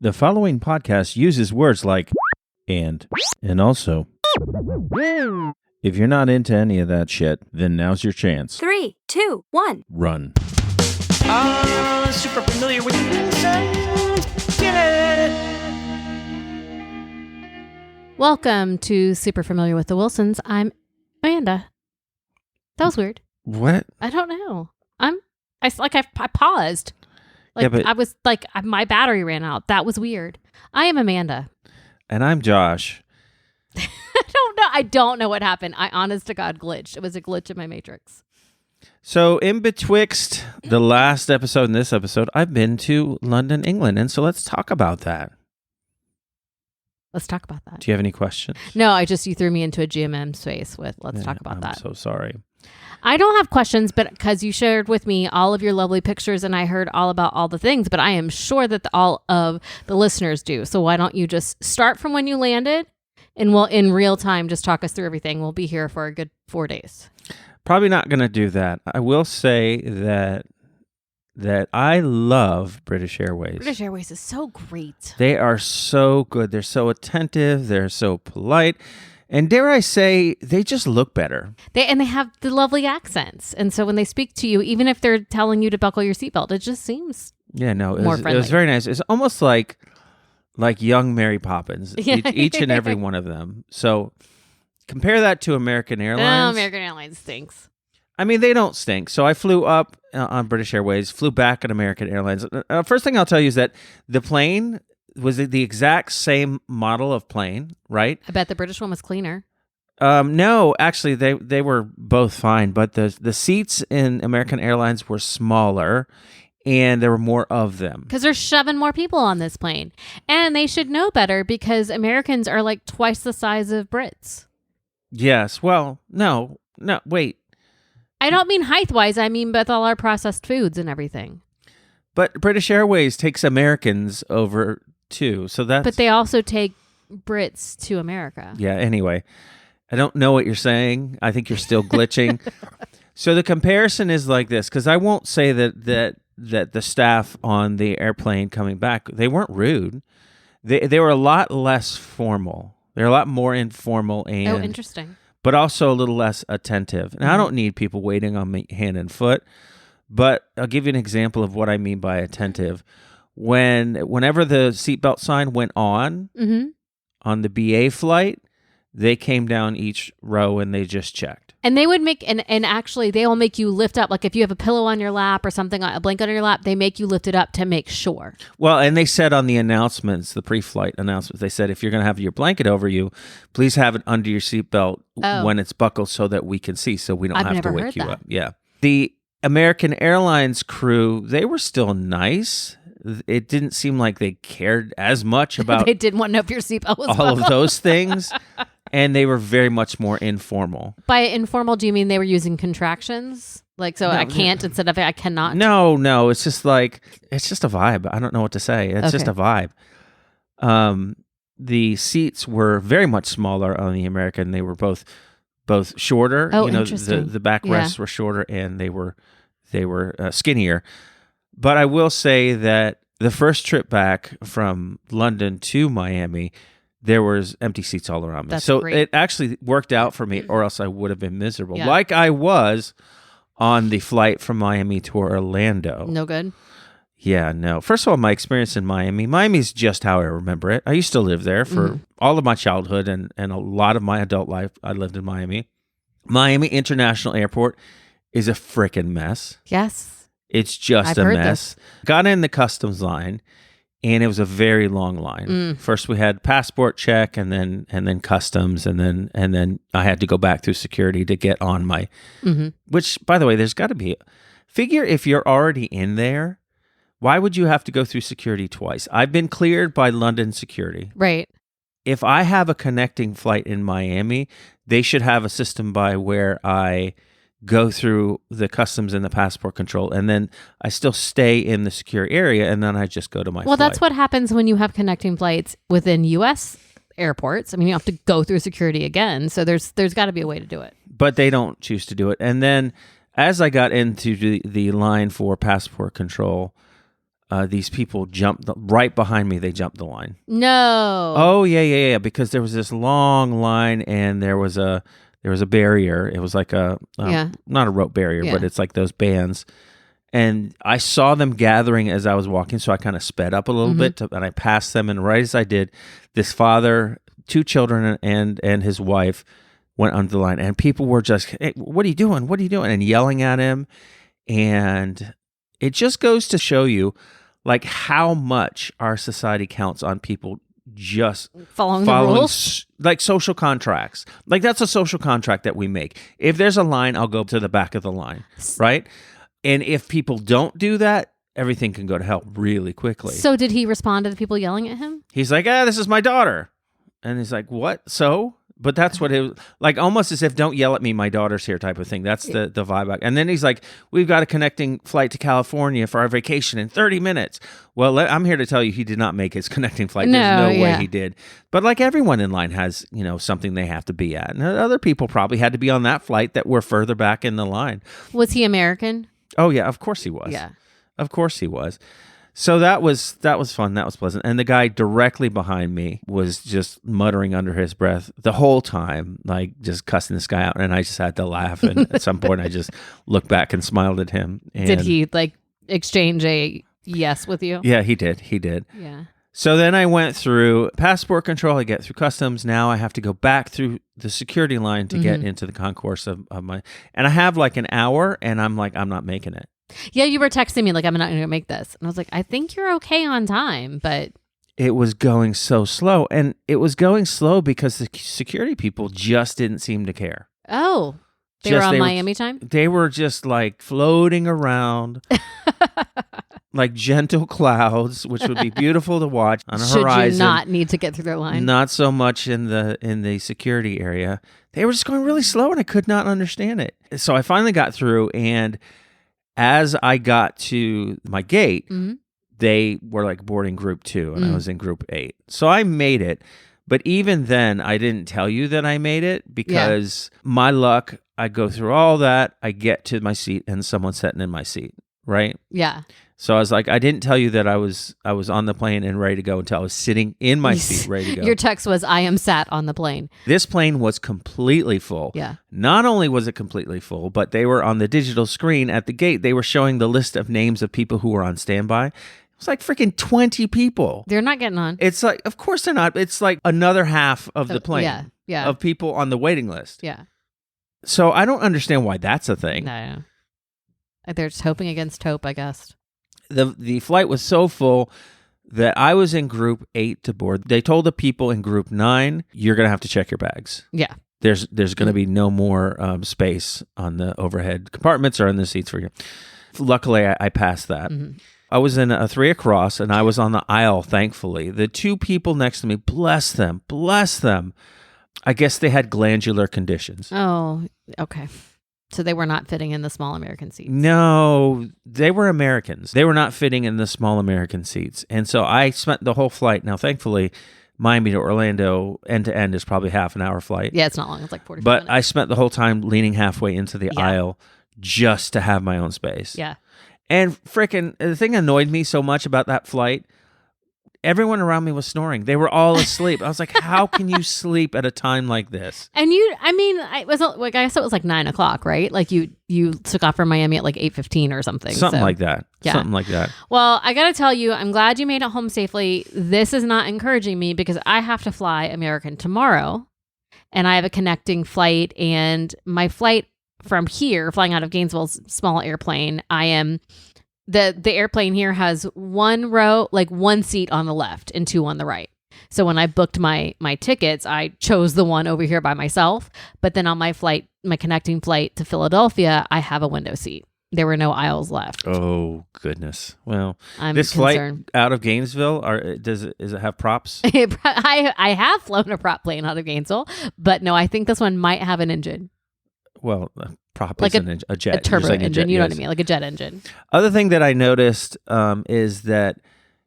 The following podcast uses words like and also. If you're not into any of that shit, then now's your chance. 3, 2, 1. Run. Super familiar with Wilsons. Get it. Welcome to Super Familiar with the Wilsons. I'm Amanda. That was weird. What? I don't know. I paused. Like, Yeah, but- I was like, my battery ran out. That was weird. I am Amanda. And I'm Josh. I don't know what happened. I honest to God glitched. It was a glitch in my matrix. So in betwixt the last episode and this episode, I've been to London, England. And so let's talk about that. Let's talk about that. Do you have any questions? No, you threw me into a GMM space with let's talk about that. I'm so sorry. I don't have questions, but because you shared with me all of your lovely pictures and I heard all about all the things, but I am sure that all of the listeners do. So why don't you just start from when you landed and we'll in real time just talk us through everything. We'll be here for a good 4 days. Probably not going to do that. I will say that I love British Airways. British Airways is so great. They are so good. They're so attentive. They're so polite. And dare I say, they just look better. They have the lovely accents. And so when they speak to you, even if they're telling you to buckle your seatbelt, it just seems It more friendly. It was very nice. It's almost like young Mary Poppins, Yeah. each and every one of them. So compare that to American Oh, Airlines. American Airlines stinks. I mean, they don't stink. So I flew up on British Airways, flew back on American Airlines. First thing I'll tell you is that the plane was the exact same model of plane, right? I bet the British one was cleaner. No, actually, they were both fine, but the seats in American Airlines were smaller, and there were more of them. Because they're shoving more people on this plane. And they should know better because Americans are like twice the size of Brits. Yes. Well, no, wait. I don't mean height-wise. I mean with all our processed foods and everything. But British Airways takes Americans over too, so that's. But they also take Brits to America. Yeah. Anyway, I don't know what you're saying. I think you're still glitching. So the comparison is like this, because I won't say that the staff on the airplane coming back, they weren't rude. They were a lot less formal. They're a lot more informal and Interesting. but also a little less attentive. And I don't need people waiting on me hand and foot, but I'll give you an example of what I mean by attentive. Whenever the seatbelt sign went on the BA flight, they came down each row and they just checked. And they would and actually they will make you lift up. Like if you have a pillow on your lap or something, a blanket on your lap, they make you lift it up to make sure. Well, and they said on the announcements, the pre-flight announcements, they said, if you're going to have your blanket over you, please have it under your seatbelt when it's buckled so that we can see, so we don't have to wake you up. Yeah. The American Airlines crew, they were still nice. It didn't seem like they cared as much about They didn't want to know if your seatbelt was all of those things. And they were very much more informal. By informal, do you mean they were using contractions? Like, so I can't instead of I cannot? No. It's just a vibe. I don't know what to say. It's just a vibe. The seats were very much smaller on the American. They were both shorter. Oh, interesting. The backrests were shorter and they were skinnier. But I will say that the first trip back from London to Miami, there was empty seats all around me. That's so great. it actually worked out for me, or else I would have been miserable. Yeah. Like I was on the flight from Miami to Orlando. No good? Yeah, no. First of all, my experience in Miami's just how I remember it. I used to live there for all of my childhood and a lot of my adult life. I lived in Miami. Miami International Airport is a frickin' mess. Yes. It's just I've a heard mess. this. Got in the customs line, and it was a very long line. First, we had passport check, and then customs, and then I had to go back through security to get on my. Which, by the way, there's got to be. Figure if you're already in there, why would you have to go through security twice? I've been cleared by London security. Right. If I have a connecting flight in Miami, they should have a system by where I go through the customs and the passport control, and then I still stay in the secure area, and then I just go to my flight. Well, that's what happens when you have connecting flights within U.S. airports. I mean, you have to go through security again, so there's got to be a way to do it. But they don't choose to do it. And then as I got into the line for passport control, these people jumped right behind me. They jumped the line. No. Oh yeah. Because there was this long line, and there was a barrier. It was like a not a rope barrier, but it's like those bands. And I saw them gathering as I was walking, so I kind of sped up a little bit, and I passed them. And right as I did, this father, 2 children, and his wife went under the line, and people were just, "Hey, what are you doing? What are you doing?" and yelling at him. And it just goes to show you, like, how much our society counts on people just following the rules, like social contracts. Like, that's a social contract that we make. If there's a line, I'll go to the back of the line, right? And if people don't do that, everything can go to hell really quickly. So did he respond to the people yelling at him? He's like, this is my daughter. And he's like, what? So? But that's what it was, like, almost as if, don't yell at me, my daughter's here type of thing. That's the vibe. And then he's like, we've got a connecting flight to California for our vacation in 30 minutes. Well, I'm here to tell you, he did not make his connecting flight. There's no way he did. But like everyone in line has, something they have to be at. And other people probably had to be on that flight that were further back in the line. Was he American? Oh, yeah, of course he was. Yeah. Of course he was. So that was fun. That was pleasant. And the guy directly behind me was just muttering under his breath the whole time, like just cussing this guy out. And I just had to laugh. And at some point, I just looked back and smiled at him. And did he like exchange a yes with you? Yeah, he did. He did. Yeah. So then I went through passport control. I get through customs. Now I have to go back through the security line to get into the concourse of my. And I have like an hour, and I'm like, I'm not making it. Yeah, you were texting me like, I'm not going to make this. And I was like, I think you're okay on time, but... It was going so slow. And it was going slow because the security people just didn't seem to care. Oh, they were on Miami time? They were just like floating around like gentle clouds, which would be beautiful to watch on a horizon. Should you not need to get through their line? Not so much in the security area. They were just going really slow, and I could not understand it. So I finally got through, and as I got to my gate, they were like boarding group 2, and I was in group 8. So I made it. But even then, I didn't tell you that I made it because my luck, I go through all that, I get to my seat, and someone's sitting in my seat, right? Yeah. So I was like, I didn't tell you that I was on the plane and ready to go until I was sitting in my seat, ready to go. Your text was, I am sat on the plane. This plane was completely full. Yeah. Not only was it completely full, but they were on the digital screen at the gate. They were showing the list of names of people who were on standby. It was like freaking 20 people. They're not getting on. It's like, of course they're not. It's like another half of the plane. Yeah. Of people on the waiting list. Yeah. So I don't understand why that's a thing. No. They're just hoping against hope, I guess. The flight was so full that I was in group 8 to board. They told the people in group 9, you're going to have to check your bags. Yeah. There's going to be no more space on the overhead compartments or in the seats for you. Luckily, I passed that. I was in a 3 across, and I was on the aisle, thankfully. The 2 people next to me, bless them. I guess they had glandular conditions. Oh, okay. So they were not fitting in the small American seats. No, they were Americans. They were not fitting in the small American seats. And so I spent the whole flight. Now, thankfully, Miami to Orlando, end to end, is probably half an hour flight. Yeah, it's not long. It's like 45 But minutes. I spent the whole time leaning halfway into the aisle just to have my own space. Yeah. And frickin', the thing annoyed me so much about that flight, everyone around me was snoring. They were all asleep. I was like, how can you sleep at a time like this? And I guess it was like 9 o'clock, right? Like you took off from Miami at like 8:15 or something. Something so. like that. Yeah. Something like that. Well, I got to tell you, I'm glad you made it home safely. This is not encouraging me because I have to fly American tomorrow, and I have a connecting flight, and my flight from here, flying out of Gainesville's small airplane, the airplane here has one row, like one seat on the left and 2 on the right. So when I booked my tickets, I chose the one over here by myself. But then on my connecting flight to Philadelphia, I have a window seat. There were no aisles left. Oh, goodness. Well, I'm this concerned. flight out of Gainesville, does it have props? I have flown a prop plane out of Gainesville, but no, I think this one might have an engine. Well, a prop like is a jet. A turbo like engine, jet, you know yes. what I mean? Like a jet engine. Other thing that I noticed is that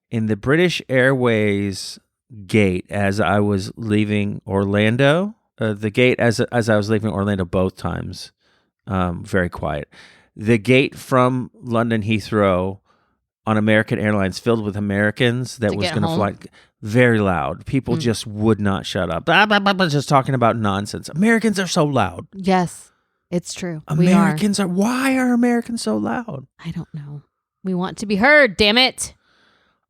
in the British Airways gate, as I was leaving Orlando, the gate as I was leaving Orlando both times, very quiet. The gate from London Heathrow on American Airlines filled with Americans that was going to fly. Very loud. People just would not shut up. Blah, blah, blah, blah, just talking about nonsense. Americans are so loud. Yes, it's true. Americans are. Why are Americans so loud? I don't know. We want to be heard, damn it.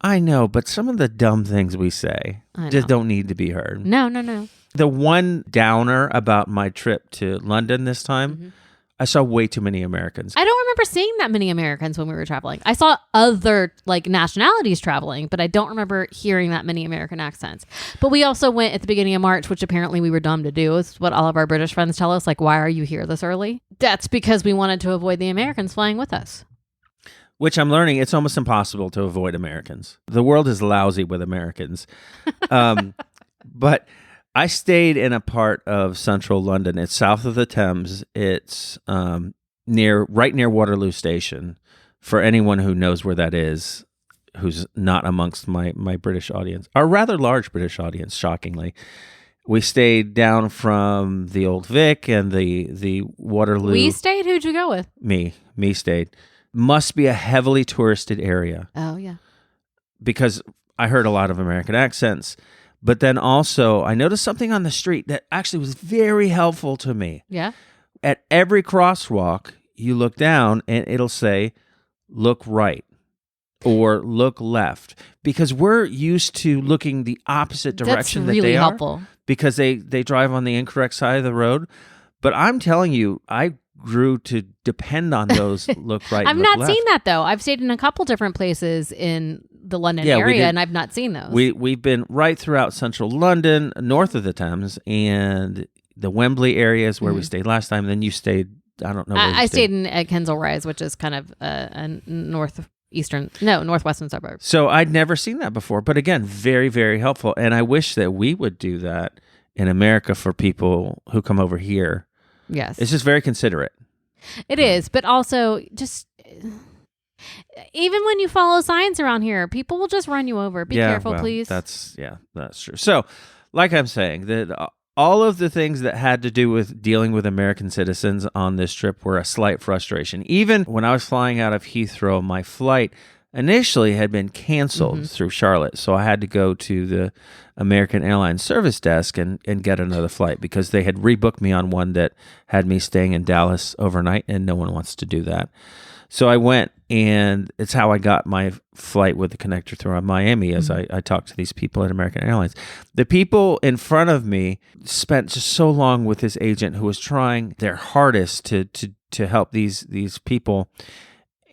I know, but some of the dumb things we say just don't need to be heard. No. The one downer about my trip to London this time, I saw way too many Americans. I don't remember seeing that many Americans when we were traveling. I saw other nationalities traveling, but I don't remember hearing that many American accents. But we also went at the beginning of March, which apparently we were dumb to do. It's what all of our British friends tell us. Like, why are you here this early? That's because we wanted to avoid the Americans flying with us. Which I'm learning, it's almost impossible to avoid Americans. The world is lousy with Americans. But I stayed in a part of central London. It's south of the Thames. It's right near Waterloo Station. For anyone who knows where that is, who's not amongst my British audience, our rather large British audience, shockingly. We stayed down from the Old Vic and the Waterloo. We stayed? Who'd you go with? Me stayed. Must be a heavily touristed area. Oh, yeah. Because I heard a lot of American accents. But then also, I noticed something on the street that actually was very helpful to me. Yeah. At every crosswalk, you look down and it'll say, look right or look left. Because we're used to looking the opposite direction That's really that they helpful. are. Because they drive on the incorrect side of the road. But I'm telling you, I grew to depend on those look right. I've and not look left. seen that though. I've stayed in a couple different places in the London area, and I've not seen those. We've been right throughout central London, north of the Thames, and the Wembley areas where we stayed last time. Then you stayed. I don't know. I stayed at Kensal Rise, which is kind of a northwestern suburb. So I'd never seen that before, but again, very, very helpful. And I wish that we would do that in America for people who come over here. Yes. It's just very considerate. It is, but also just even when you follow signs around here, people will just run you over. Be careful, please. That's true. So, like I'm saying, that all of the things that had to do with dealing with American citizens on this trip were a slight frustration. Even when I was flying out of Heathrow, my flight initially had been canceled through Charlotte. So I had to go to the American Airlines service desk and get another flight because they had rebooked me on one that had me staying in Dallas overnight, and no one wants to do that. So I went, and it's how I got my flight with the connector through Miami as I talked to these people at American Airlines. The people in front of me spent just so long with this agent who was trying their hardest to help these people.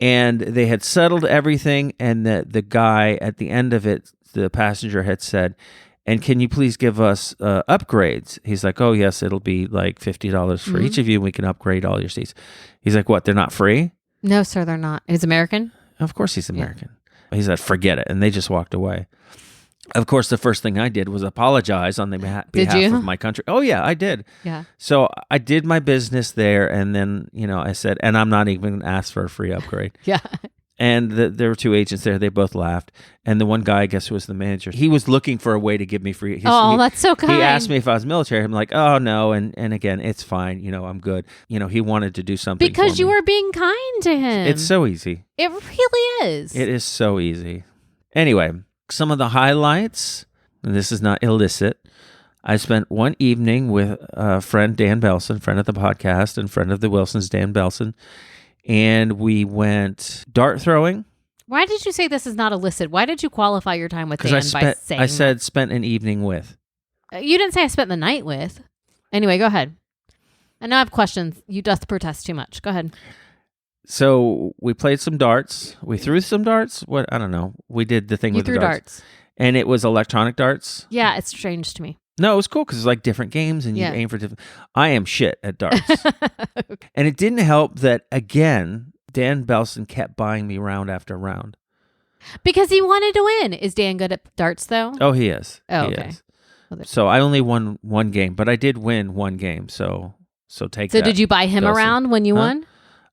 And they had settled everything, and the guy at the end of it, the passenger had said, and can you please give us upgrades? He's like, oh, yes, it'll be like $50 for each of you. We can upgrade all your seats. He's like, what, they're not free? No, sir, they're not. He's American? Of course he's American. Yeah. He said, forget it. And they just walked away. Of course, the first thing I did was apologize on the behalf of my country. Oh, yeah, I did. Yeah. So I did my business there, and then, I said, and I'm not even asked for a free upgrade. Yeah. And there were two agents there. They both laughed. And the one guy, I guess, who was the manager, he was looking for a way to give me free. That's so kind. He asked me if I was military. I'm like, oh, no. And again, it's fine. I'm good. He wanted to do something because for you me. were being kind to him. It's so easy. It really is. It is so easy. Anyway, some of the highlights, and this is not illicit. I spent one evening with a friend, Dan Belson, friend of the podcast and friend of the Wilsons, Dan Belson. And we went dart throwing. Why did you say this is not illicit? Why did you qualify your time with Dan by saying I said spent an evening with. You didn't say I spent the night with. Anyway, go ahead. I know I have questions. You doth protest too much. Go ahead. So we played some darts. We threw some darts. What? I don't know. We did the thing with the darts. And it was electronic darts. Yeah, it's strange to me. No, it was cool because it's like different games and you aim for different. I am shit at darts. Okay. And it didn't help that, again, Dan Belson kept buying me round after round. Because he wanted to win. Is Dan good at darts, though? Oh, he is. Oh, he okay. is. Well, so I only won one game, but I did win one game. So take that. So did you buy him Belson. around when you won?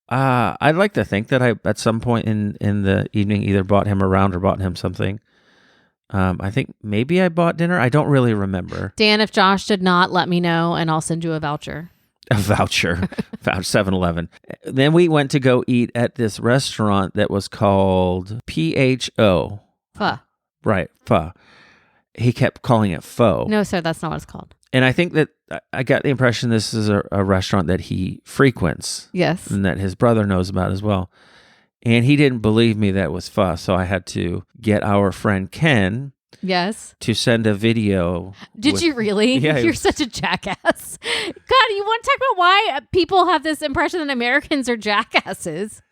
I'd like to think that I, at some point in the evening, either bought him around or bought him something. I think maybe I bought dinner. I don't really remember. Dan, if Josh did not, let me know, and I'll send you a voucher. A voucher, 7-Eleven. Then we went to go eat at this restaurant that was called PHO. Pho. Right, pho. He kept calling it pho. No, sir, that's not what it's called. And I think that I got the impression this is a restaurant that he frequents. Yes. And that his brother knows about as well. And he didn't believe me that it was pho, so I had to get our friend Ken Yes. to send a video. Did you really? Yeah. You're such a jackass. God, you want to talk about why people have this impression that Americans are jackasses?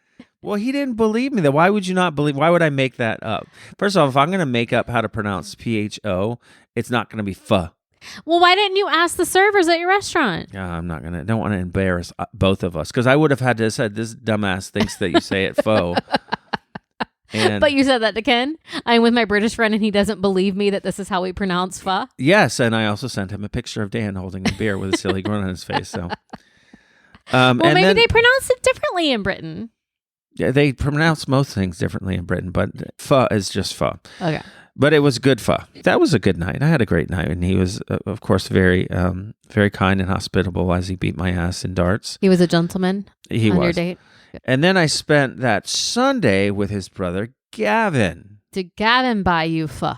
Well, he didn't believe me. Why would you not believe? Why would I make that up? First of all, if I'm going to make up how to pronounce PHO, it's not going to be pho. Well, why didn't you ask the servers at your restaurant? I'm not going to. Don't want to embarrass both of us because I would have had to said this dumbass thinks that you say it pho. But you said that to Ken. I'm with my British friend, and he doesn't believe me that this is how we pronounce pho. Yes, and I also sent him a picture of Dan holding a beer with a silly grin on his face. So, well, maybe they pronounce it differently in Britain. Yeah, they pronounce most things differently in Britain, but pho is just pho. Okay. But it was good pho. That was a good night. I had a great night, and he was, of course, very, very kind and hospitable as he beat my ass in darts. He was a gentleman He on was. your date. And then I spent that Sunday with his brother, Gavin. Did Gavin buy you pho?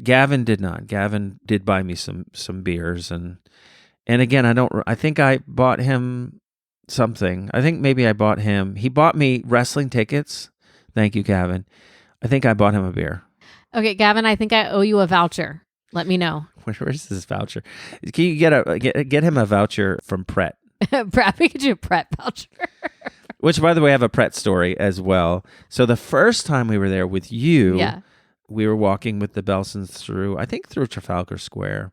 Gavin did not. Gavin did buy me some beers, and again, I think I bought him something. I think maybe I bought him. He bought me wrestling tickets. Thank you, Gavin. I think I bought him a beer. Okay, Gavin, I think I owe you a voucher. Let me know. Where is this voucher? Can you get him a voucher from Pret? Pret, we could do a Pret voucher. Which, by the way, I have a Pret story as well. So the first time we were there with you, we were walking with the Belsons through Trafalgar Square.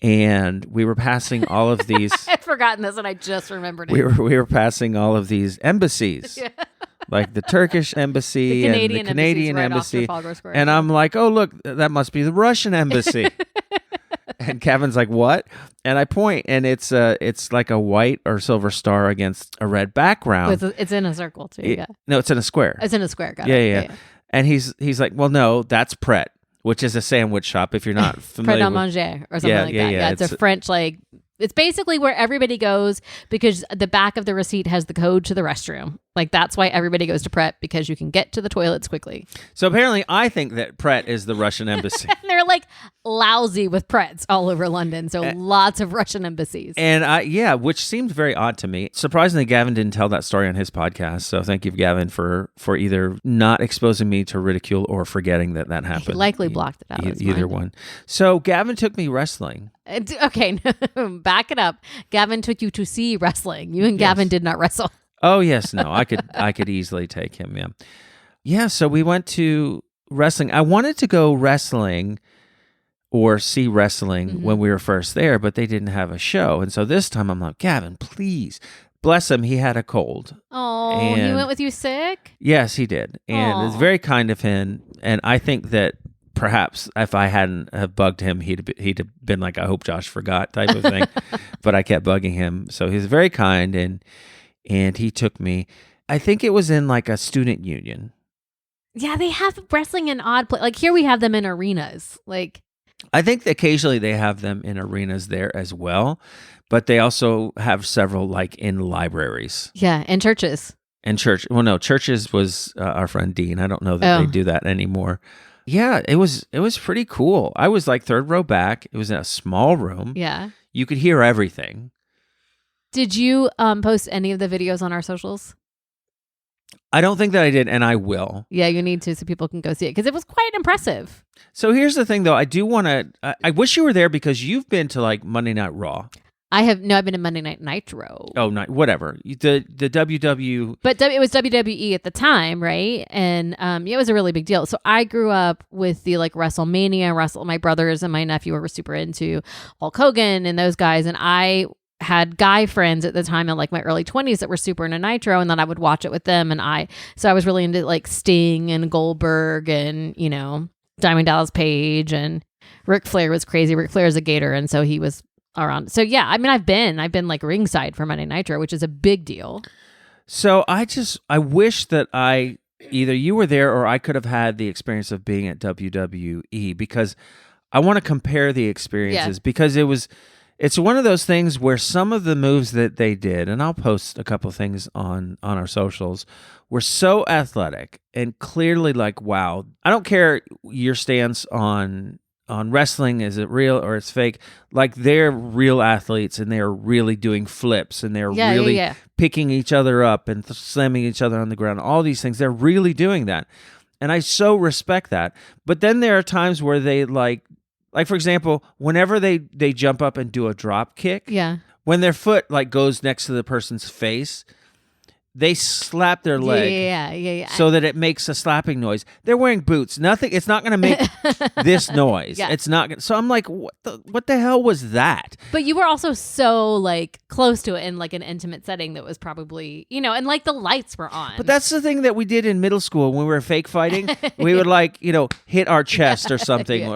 And we were passing all of these. I'd forgotten this, and I just remembered it. We were passing all of these embassies, like the Turkish embassy the and the Canadian right embassy. Square, and I'm like, oh look, that must be the Russian embassy. And Kevin's like, what? And I point, and it's like a white or silver star against a red background. It's in a circle too. No, it's in a square. It's in a square. Got yeah, it. yeah. And he's like, well, no, that's Pret, which is a sandwich shop. If you're not familiar, Pret a with manger or something like that. Yeah, it's a French It's basically where everybody goes because the back of the receipt has the code to the restroom. Like that's why everybody goes to Pret, because you can get to the toilets quickly. So apparently I think that Pret is the Russian embassy. And they're like lousy with Prets all over London. So lots of Russian embassies. And which seemed very odd to me. Surprisingly, Gavin didn't tell that story on his podcast. So thank you, Gavin, for either not exposing me to ridicule or forgetting that happened. He likely blocked it out. Either one. So Gavin took me wrestling. Okay, back it up. Gavin took you to see wrestling. You and Gavin did not wrestle. Oh yes, no, I could easily take him. Yeah. So we went to wrestling. I wanted to go wrestling or see wrestling when we were first there, but they didn't have a show, and so this time I'm like, Gavin, please. Bless him, he had a cold. Oh, he went with you sick? Yes, he did, and it's very kind of him. And I think that perhaps if I hadn't have bugged him, he'd have been like, I hope Josh forgot type of thing. But I kept bugging him, so he's very kind, and he took me. I think it was in like a student union. Yeah, they have wrestling in odd places. Like here we have them in arenas. Like I think that occasionally they have them in arenas there as well, but they also have several like in libraries. Yeah, and churches. And church. Well, no, churches was our friend Dean. I don't know that they do that anymore. Yeah, it was pretty cool. I was like third row back. It was in a small room. Yeah. You could hear everything. Did you post any of the videos on our socials? I don't think that I did, and I will. Yeah, you need to so people can go see it because it was quite impressive. So here's the thing, though. I do want to. I wish you were there because you've been to like Monday Night Raw. I've been to Monday Night Nitro. Oh, whatever. The WW. But it was WWE at the time, right? And it was a really big deal. So I grew up with the like WrestleMania. My brothers and my nephew were super into Hulk Hogan and those guys, and I had guy friends at the time in like my early 20s that were super into Nitro, and then I would watch it with them. And I was really into like Sting and Goldberg and, Diamond Dallas Page, and Ric Flair was crazy. Ric Flair is a Gator, and so he was around. So yeah, I mean, I've been like ringside for Monday Nitro, which is a big deal. So I wish that either you were there or I could have had the experience of being at WWE because I want to compare the experiences because it's one of those things where some of the moves that they did, and I'll post a couple of things on our socials, were so athletic and clearly like, wow. I don't care your stance on wrestling, is it real or it's fake? Like, they're real athletes and they're really doing flips and they're really picking each other up and slamming each other on the ground. All these things, they're really doing that. And I so respect that. But then there are times where they like for example, whenever they jump up and do a drop kick, when their foot like goes next to the person's face, they slap their leg so that it makes a slapping noise. They're wearing boots. Nothing. It's not going to make this noise. It's not. So I'm like, what the hell was that? But you were also so like close to it in like an intimate setting that was probably, and like the lights were on. But that's the thing that we did in middle school when we were fake fighting. We would like, hit our chest or something.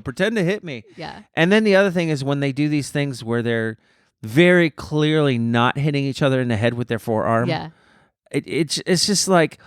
Pretend to hit me. Yeah. And then the other thing is when they do these things where they're very clearly not hitting each other in the head with their forearm. Yeah. It's just like,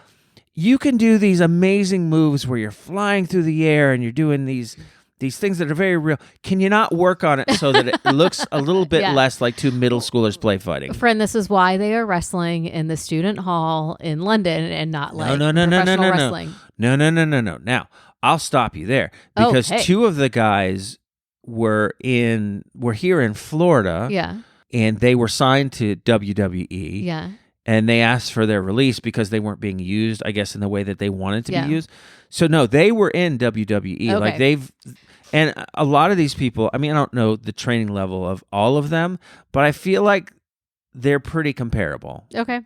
you can do these amazing moves where you're flying through the air and you're doing these things that are very real. Can you not work on it so that it looks a little bit less like two middle schoolers play fighting? Friend, this is why they are wrestling in the student hall in London and not like professional wrestling. No. Now, I'll stop you there because two of the guys were here in Florida, and they were signed to WWE, and they asked for their release because they weren't being used, I guess, in the way that they wanted to be used. So no, they were in WWE. Like and a lot of these people, I mean, I don't know the training level of all of them, but I feel like they're pretty comparable. Okay.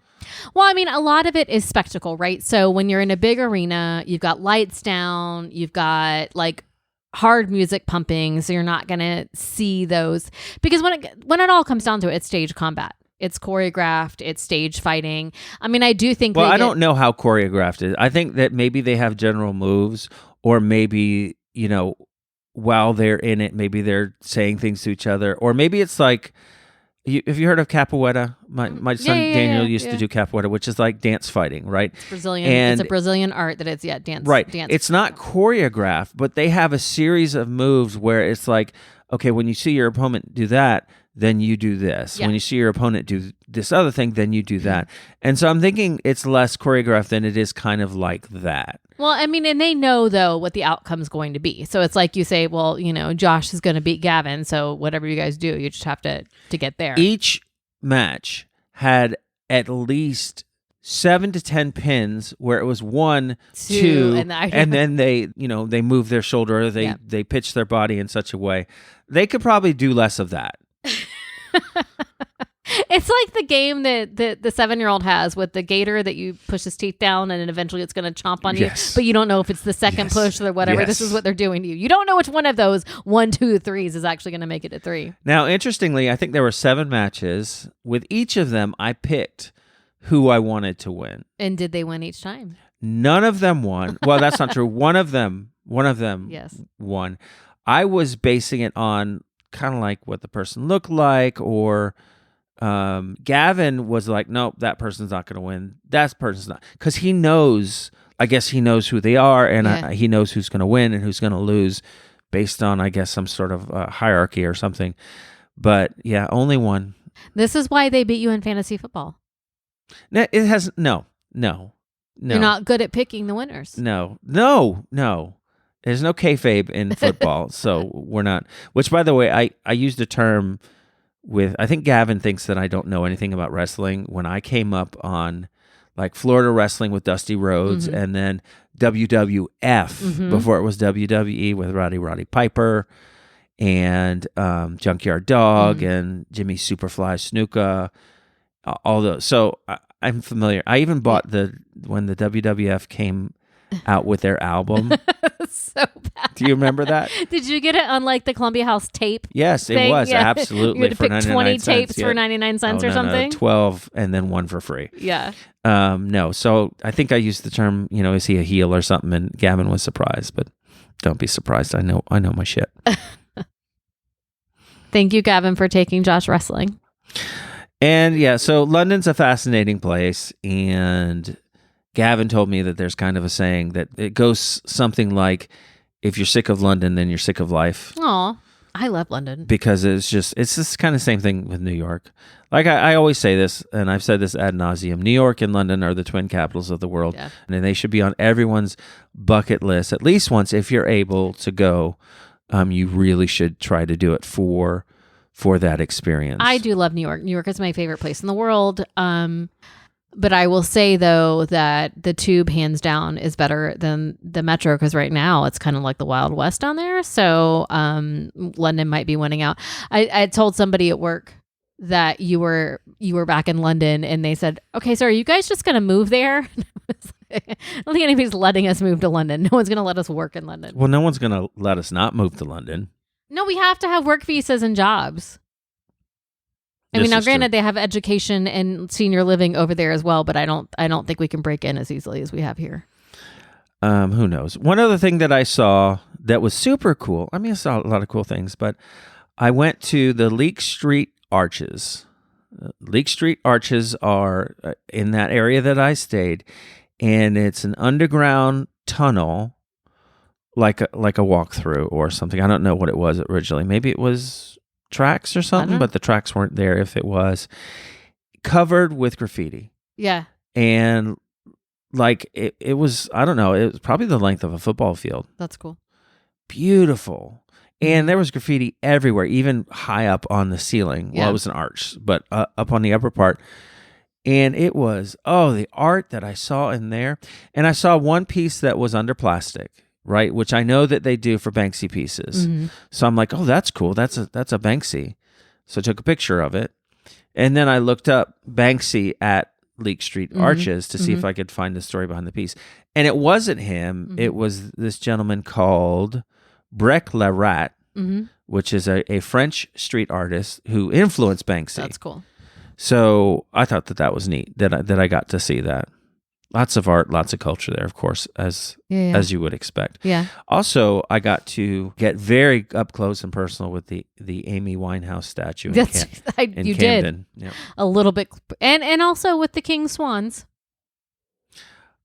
Well, I mean, a lot of it is spectacle, right? So when you're in a big arena, you've got lights down, you've got like hard music pumping, so you're not gonna see those, because when it all comes down to it, it's stage combat, it's choreographed, it's stage fighting. I mean, I do think I don't know how choreographed it is. I think that maybe they have general moves, or maybe while they're in it, maybe they're saying things to each other, or maybe it's like, have you heard of capoeira? My son Daniel used to do capoeira, which is like dance fighting, right? It's Brazilian. It's a Brazilian art that it's dance. Right. Dance. It's not choreographed, but they have a series of moves where it's like, okay, when you see your opponent do that, then you do this. When you see your opponent do this other thing, then you do that. And so I'm thinking it's less choreographed than it is kind of like that. Well, I mean, and they know, though, what the outcome's going to be. So it's like you say, well, Josh is going to beat Gavin, so whatever you guys do, you just have to get there. Each match had at least 7 to 10 pins where it was 1, 2, and then they move their shoulder, or they pitch their body in such a way. They could probably do less of that. It's like the game that the 7-year-old has with the gator that you push his teeth down and then eventually it's going to chomp on you, but you don't know if it's the second push or whatever. This is what they're doing to you. You don't know which one of those 1, 2, 3s is actually going to make it to 3. Now, interestingly, I think there were 7 matches. With each of them, I picked who I wanted to win. And did they win each time? None of them won. Well, that's not true. One of them won. I was basing it on kind of like what the person looked like, or Gavin was like, nope, that person's not going to win. That person's not, because he knows. I guess he knows who they are, and he knows who's going to win and who's going to lose, based on, I guess, some sort of hierarchy or something. But yeah, only one. This is why they beat you in fantasy football. No, it has no. You're not good at picking the winners. No. There's no kayfabe in football, so we're not. Which, by the way, I used a term with. I think Gavin thinks that I don't know anything about wrestling. When I came up on like Florida wrestling with Dusty Rhodes, and then WWF before it was WWE with Roddy Piper and Junkyard Dog and Jimmy Superfly Snuka, all those. So I'm familiar. I even bought when the WWF came out with their album. So bad. Do you remember that? Did you get it on like the Columbia House tape? Yes, it was. Yeah. Absolutely. You had to for pick 20 tapes for 99 cents or something? 12 and then 1 for free. Yeah. No. So I think I used the term, is he a heel or something? And Gavin was surprised, but don't be surprised. I know my shit. Thank you, Gavin, for taking Josh wrestling. And yeah, so London's a fascinating place, and Gavin told me that there's kind of a saying that it goes something like, if you're sick of London, then you're sick of life. Aw. I love London. because it's this kind of same thing with New York. Like I always say this, and I've said this ad nauseum. New York and London are the twin capitals of the world, and they should be on everyone's bucket list at least once. If you're able to go, you really should try to do it for that experience. I do love New York. New York is my favorite place in the world. But I will say, though, that the tube, hands down, is better than the metro because right now it's kind of like the Wild West down there. So London might be winning out. I told somebody at work that you were back in London, and they said, "Okay, so are you guys just going to move there?" I don't think anybody's letting us move to London. No one's going to let us work in London. Well, no one's going to let us not move to London. No, we have to have work visas and jobs. I mean, now granted, they have education and senior living over there as well, but I don't think we can break in as easily as we have here. Who knows? One other thing that I saw that was super cool. I mean, I saw a lot of cool things, but I went to the Leek Street Arches. Leek Street Arches are in that area that I stayed, and it's an underground tunnel, like a walkthrough or something. I don't know what it was originally. Maybe it was tracks or something, but the tracks weren't there if it was. Covered with graffiti. Yeah. And like it was, I don't know, it was probably the length of a football field. That's cool. Beautiful. And there was graffiti everywhere, even high up on the ceiling. Yeah. Well, it was an arch, but up on the upper part. And it was, the art that I saw in there. And I saw one piece that was under plastic, right? Which I know that they do for Banksy pieces. Mm-hmm. So I'm like, oh, that's cool. That's a Banksy. So I took a picture of it. And then I looked up Banksy at Leek Street Arches to see if I could find the story behind the piece. And it wasn't him. Mm-hmm. It was this gentleman called Brec Larat, which is a French street artist who influenced Banksy. That's cool. So I thought that was neat that I got to see that. Lots of art, lots of culture there, of course, as you would expect. Yeah. Also, I got to get very up close and personal with the Amy Winehouse statue in Camden. Did Yep. a little bit, and also with the King Swans.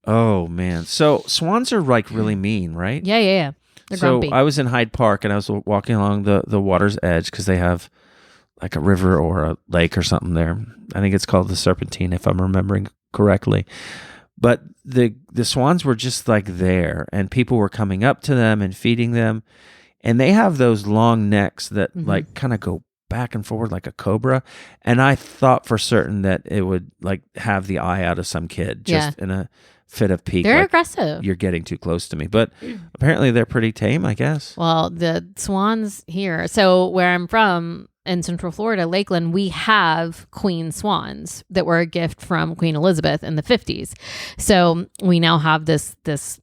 Oh man, so swans are like really mean, right? Yeah. They're grumpy. I was in Hyde Park and I was walking along the water's edge because they have like a river or a lake or something there. I think it's called the Serpentine, if I'm remembering correctly. But the swans were just like there, and people were coming up to them and feeding them. And they have those long necks that like kind of go back and forward like a cobra. And I thought for certain that it would like have the eye out of some kid just in a fit of pique. They're like, aggressive. You're getting too close to me. But apparently they're pretty tame, I guess. Well, the swans here. So where I'm from in Central Florida, Lakeland, we have queen swans that were a gift from Queen Elizabeth in the 50s. So we now have this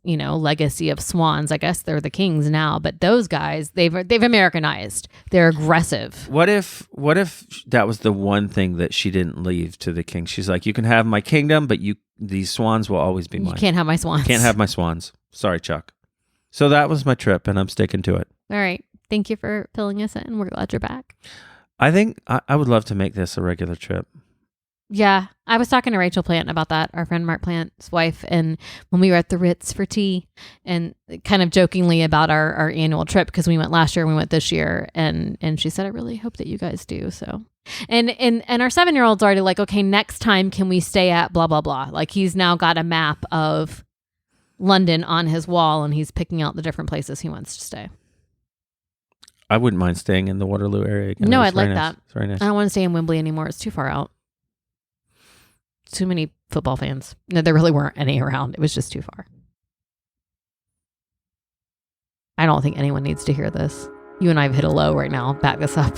legacy of swans. I guess they're the kings now, but those guys, they've Americanized. They're aggressive. What if that was the one thing that she didn't leave to the king? She's like, you can have my kingdom, but these swans will always be mine. You can't have my swans. Can't have my swans. Sorry, Chuck. So that was my trip, and I'm sticking to it. All right. Thank you for filling us in. We're glad you're back. I think I would love to make this a regular trip. Yeah. I was talking to Rachel Plant about that, our friend Mark Plant's wife, and when we were at the Ritz for tea, and kind of jokingly about our annual trip, because we went last year and we went this year, and she said, I really hope that you guys do. So, and our 7-year-old's already like, okay, next time can we stay at blah, blah, blah. Like he's now got a map of London on his wall, and he's picking out the different places he wants to stay. I wouldn't mind staying in the Waterloo area again. No, I'd like that. It's very nice. I don't want to stay in Wembley anymore. It's too far out. Too many football fans. No, there really weren't any around. It was just too far. I don't think anyone needs to hear this. You and I have hit a low right now. Back this up.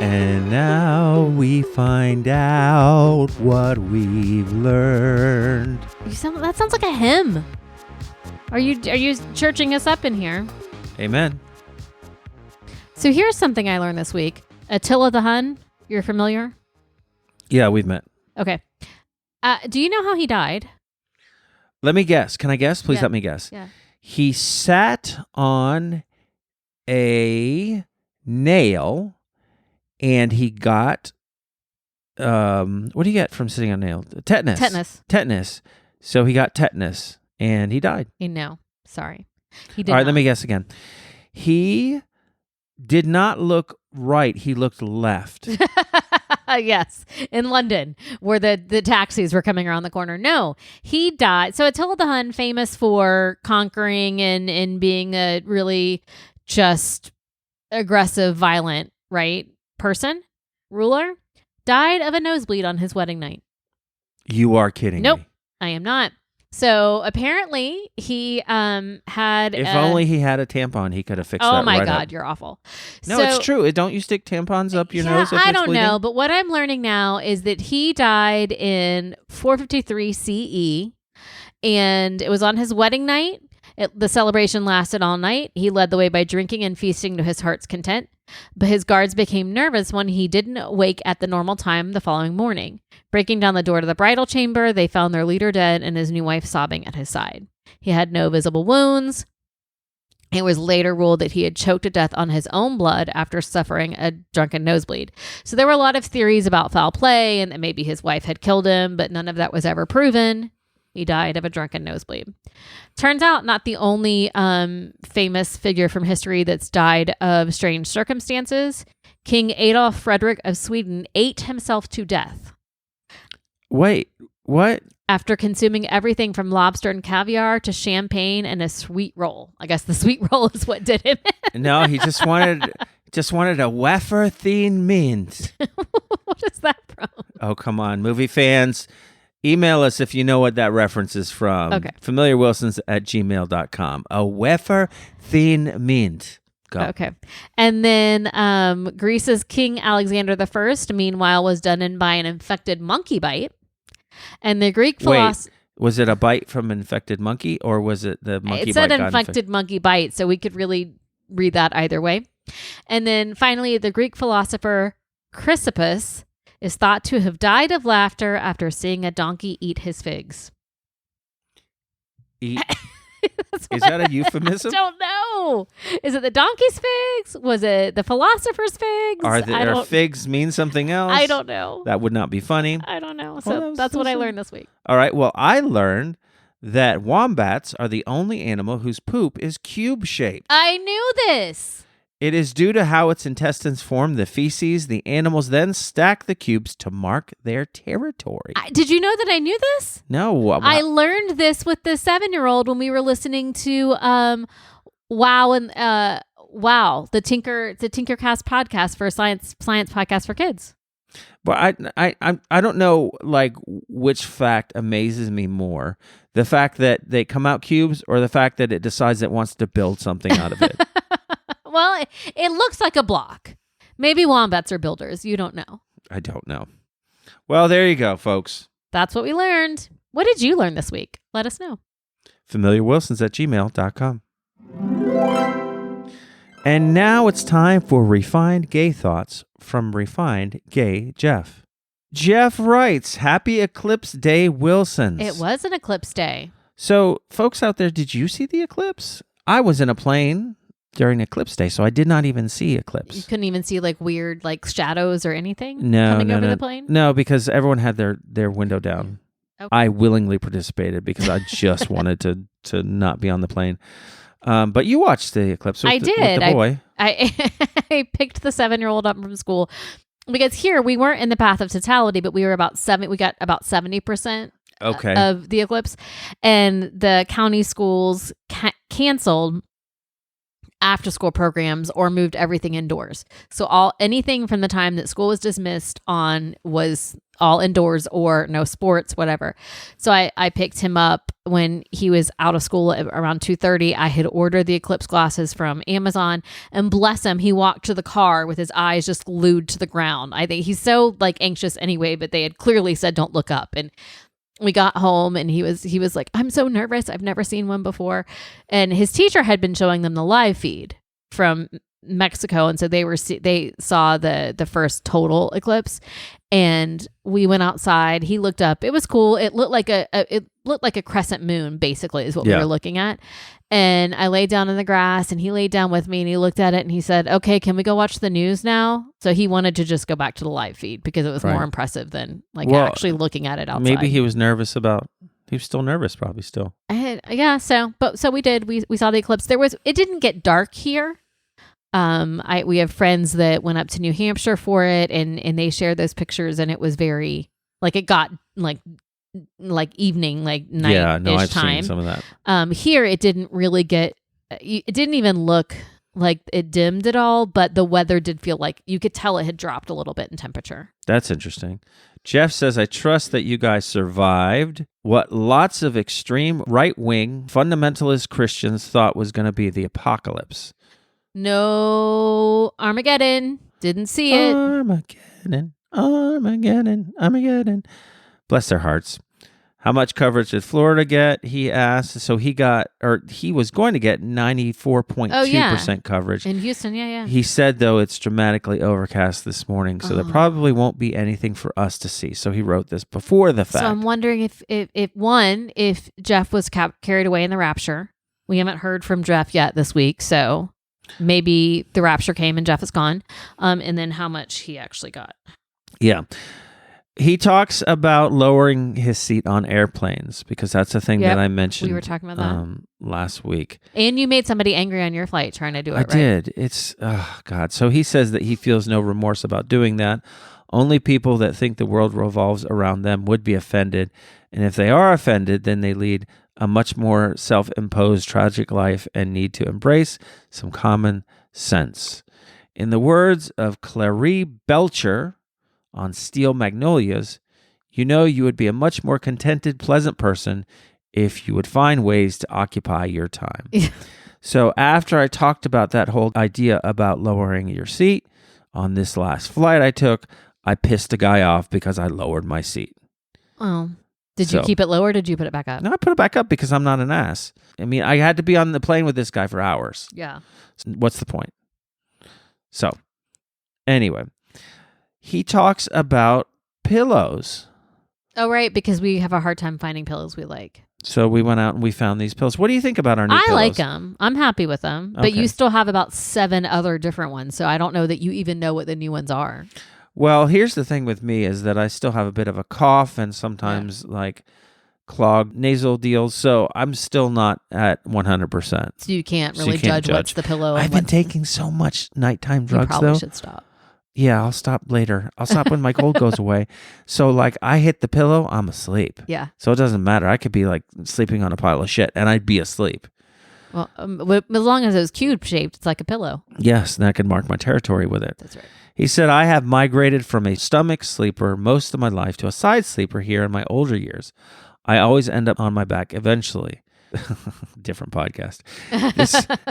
And now we find out what we've learned. That sounds like a hymn. Are you churching us up in here? Amen. So here's something I learned this week. Attila the Hun, you're familiar? Yeah, we've met. Okay. Do you know how he died? Let me guess. Can I guess? Please Yeah. let me guess. Yeah. He sat on a nail and he got, what do you get from sitting on a nail? Tetanus. So he got tetanus and he died. No, sorry. He did All right, not. let me guess again. He did not look right. He looked left. Yes, in London, where the taxis were coming around the corner. No, he died. So Attila the Hun, famous for conquering and being a really just aggressive, violent, right, ruler, died of a nosebleed on his wedding night. You are kidding Nope, me. I am not. So apparently he had. If only he had a tampon, he could have fixed that. Oh my right God, up. you're awful. No, So, it's true. Don't you stick tampons up your nose? If I it's don't bleeding? know, but what I'm learning now is that he died in 453 CE, and it was on his wedding night. The celebration lasted all night. He led the way by drinking and feasting to his heart's content. But his guards became nervous when he didn't wake at the normal time the following morning. Breaking down the door to the bridal chamber, they found their leader dead and his new wife sobbing at his side. He had no visible wounds. It was later ruled that he had choked to death on his own blood after suffering a drunken nosebleed. So there were a lot of theories about foul play and that maybe his wife had killed him, but none of that was ever proven. He died of a drunken nosebleed. Turns out not the only famous figure from history that's died of strange circumstances. King Adolf Frederick of Sweden ate himself to death. Wait, what? After consuming everything from lobster and caviar to champagne and a sweet roll. I guess the sweet roll is what did him. No, he just wanted a wafer thin mint. What is that from? Oh, come on, movie fans. Email us if you know what that reference is from. Okay. familiarwilsons@gmail.com. A wafer thin mint. Go. Okay. And then Greece's King Alexander I, meanwhile, was done in by an infected monkey bite. And the Greek philosopher... Was it a bite from an infected monkey or was it the monkey bite? It said infected monkey bite, so we could really read that either way. And then finally, the Greek philosopher Chrysippus is thought to have died of laughter after seeing a donkey eat his figs. Is that a euphemism? I don't know. Is it the donkey's figs? Was it the philosopher's figs? Are figs mean something else? I don't know. That would not be funny. I don't know. So that's what I learned this week. All right. Well, I learned that wombats are the only animal whose poop is cube-shaped. I knew this. It is due to how its intestines form the feces. The animals then stack the cubes to mark their territory. Did you know that I knew this? No. I learned this with the 7-year-old when we were listening to Wow and the Tinkercast podcast for science podcast for kids. But I don't know like which fact amazes me more. The fact that they come out cubes or the fact that it decides it wants to build something out of it. Well, it looks like a block. Maybe wombats are builders. You don't know. I don't know. Well, there you go, folks. That's what we learned. What did you learn this week? Let us know. familiarwilsons@gmail.com. And now it's time for Refined Gay Thoughts from Refined Gay Jeff. Jeff writes, Happy Eclipse Day, Wilsons. It was an eclipse day. So, folks out there, did you see the eclipse? I was in a plane during eclipse day, so I did not even see eclipse. You couldn't even see like weird like shadows or anything coming over the plane? No, because everyone had their window down. Okay. I willingly participated because I just wanted to not be on the plane. But you watched the eclipse with I did. With the boy. I picked the 7-year-old up from school because here we weren't in the path of totality, but we were we got about 70% of the eclipse, and the county schools canceled after school programs or moved everything indoors. So anything from the time that school was dismissed on was all indoors or no sports, whatever. So I picked him up when he was out of school at around 2:30. I had ordered the eclipse glasses from Amazon, and bless him, he walked to the car with his eyes just glued to the ground. I think he's so like anxious anyway, but they had clearly said don't look up. And we got home and he was like, I'm so nervous. I've never seen one before. And his teacher had been showing them the live feed from Mexico, and so they saw the first total eclipse, and we went outside. He looked up. It was cool. It looked like a crescent moon, basically, is what we were looking at. And I laid down in the grass, and he laid down with me, and he looked at it, and he said, "Okay, can we go watch the news now?" So he wanted to just go back to the live feed because it was more impressive than actually looking at it outside. Maybe he was nervous about. He was still nervous, probably still. So we did. We saw the eclipse. It didn't get dark here. We have friends that went up to New Hampshire for it, and they shared those pictures, and it was very it got like evening, like night. Yeah, no, I've time. seen some of that. Here it didn't really get. It didn't even look like it dimmed at all, but the weather did feel like you could tell it had dropped a little bit in temperature. That's interesting. Jeff says, I trust that you guys survived what lots of extreme right-wing fundamentalist Christians thought was going to be the apocalypse. No Armageddon. Didn't see it. Armageddon. Bless their hearts. How much coverage did Florida get? He asked. So he was going to get 94.2% coverage. In Houston, yeah. He said, though, it's dramatically overcast this morning, so there probably won't be anything for us to see. So he wrote this before the fact. So I'm wondering if Jeff was carried away in the rapture. We haven't heard from Jeff yet this week, so maybe the rapture came and Jeff is gone. And then how much he actually got. Yeah. He talks about lowering his seat on airplanes because that's a thing that I mentioned. We were talking about that last week. And you made somebody angry on your flight trying to do it, right? I did. It's, oh, God. So he says that he feels no remorse about doing that. Only people that think the world revolves around them would be offended. And if they are offended, then they lead a much more self-imposed tragic life and need to embrace some common sense. In the words of Clary Belcher on Steel Magnolias, you would be a much more contented, pleasant person if you would find ways to occupy your time. So after I talked about that whole idea about lowering your seat on this last flight I took, I pissed a guy off because I lowered my seat. Oh. Did you keep it low or did you put it back up? No, I put it back up because I'm not an ass. I mean, I had to be on the plane with this guy for hours. Yeah. What's the point? So, anyway, he talks about pillows. Oh, right, because we have a hard time finding pillows we like. So we went out and we found these pillows. What do you think about our new pillows? I like them. I'm happy with them. But you still have about 7 other different ones, so I don't know that you even know what the new ones are. Well, here's the thing with me is that I still have a bit of a cough and sometimes like clogged nasal deals, so I'm still not at 100%. So you can't really judge what's the pillow. I've been taking so much nighttime drugs, though. You probably should stop. Yeah, I'll stop later. I'll stop when my cold goes away. So like I hit the pillow, I'm asleep. Yeah. So it doesn't matter. I could be like sleeping on a pile of shit and I'd be asleep. Well, as long as it was cube shaped, it's like a pillow. Yes, and I could mark my territory with it. That's right. He said, I have migrated from a stomach sleeper most of my life to a side sleeper here in my older years. I always end up on my back eventually. Different podcast.